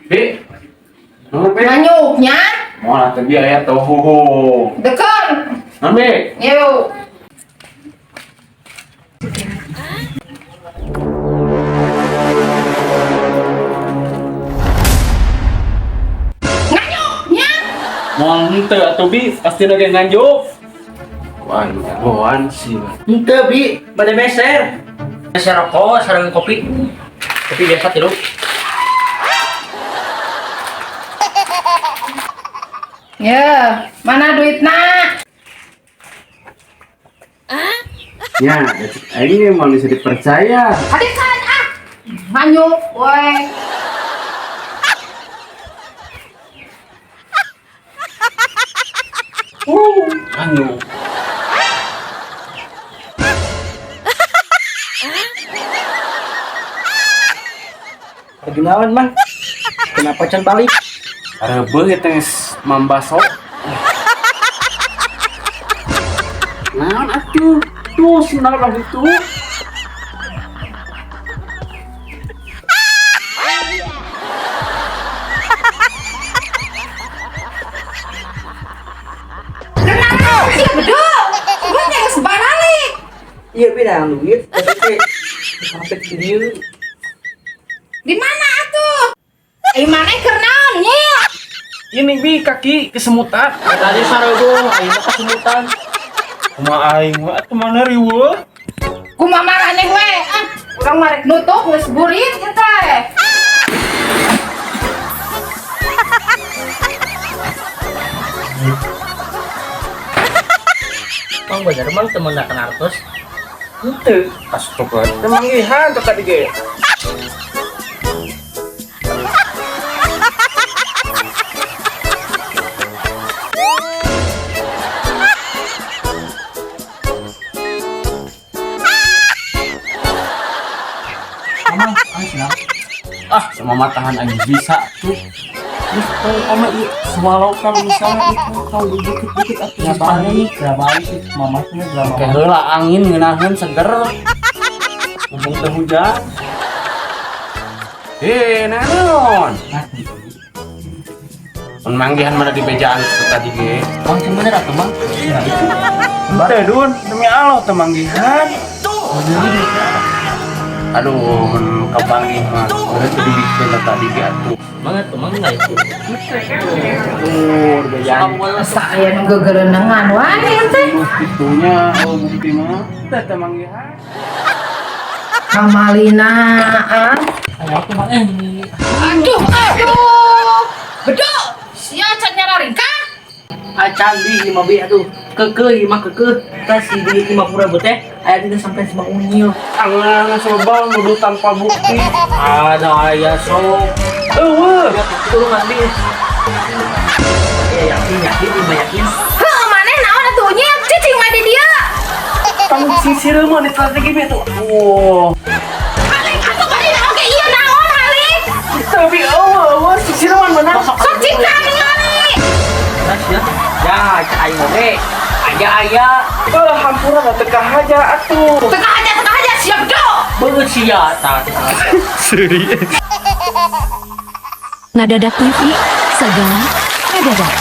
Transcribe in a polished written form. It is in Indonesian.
Bi. Nunggu Bi. Nganyuknya. Mau lah tadi aya tuh. Dekan. Nambe. Yuk. Nganyuknya. Mau henteu atuh Bi, pasti lagi nganjuk. Wah, lu jagoan sih. Henteu Bi, pada meser. Meser rokok sareng kopi. Kopi biasa tilu. Ya, mana duitna? Ya, ini emang bisa dipercaya. Adik kan ah. Nganyuk, woi. Anu. Kenalan man. Kenapa can balik? Rebeuh eta geus mambaso. Naon atuh? Tuh sebenarnya itu. Kenapa sih beduk? Gue nyengis balik. Iya pinang duit. Tapi sampai video. Di mana atuh? Mana kernaonnya? Ini Bi kaki kesemutan. Tadi sarego, ayeuna kesemutan. Kumaha aing mah atuh mana riweuh? Kumaha marane we? Ah, urang marek nutup geus burit ya teh. Mang bener mang temen nak nartos. Henteu. Astaga, temanggihan teh tadi ge. Ah, sama matahan aja bisa tuh. Terus kalau kamu semalau kan misalnya itu kau dikit-dikit atau Ya balik, ya balik sih mama tuh drama. kayak heula angin ngeunaheun seger. Mumpung teu hujan. Naon? Pemanggihan mana di bejaan itu tadi ge. Mang bener atuh mang. Teh Dun, demi Allah temanggihan. Aduh, men kebangih mah. Udah tadi bikin tadi ge atuh. Banget tuh mang enggak itu. Bejaan. Saya nu gegereunangan wae teh. Itunya bukti mah teh temanggihan. Kamalina ah. Ayo aku mang Aduh. Beduk. Sia can nyararing ka? acan di 5 B aduh. Kekeh mah kekeh. Tas si di 50.000 teh aya tidak sampai sama unyil. Tangan sobang nuduh tanpa bukti. Ada aya sok. Eueuh. Itu ngambil. Ya yakin banyakin. Heuh, maneh naon atuh nya? Cicing mah di dia. Kamu sisir mah di strategi itu. Oh. Halik atuh bari naon ge ieu naon halik? Tapi sisir mah benar. Sok cipta ningali. Tas ya. Ya, cai oge. Aya. Hampura da teka aja atuh. Tengah aja siap beduk. Beut sia tah. Ngadadak TV, segala ngadadak.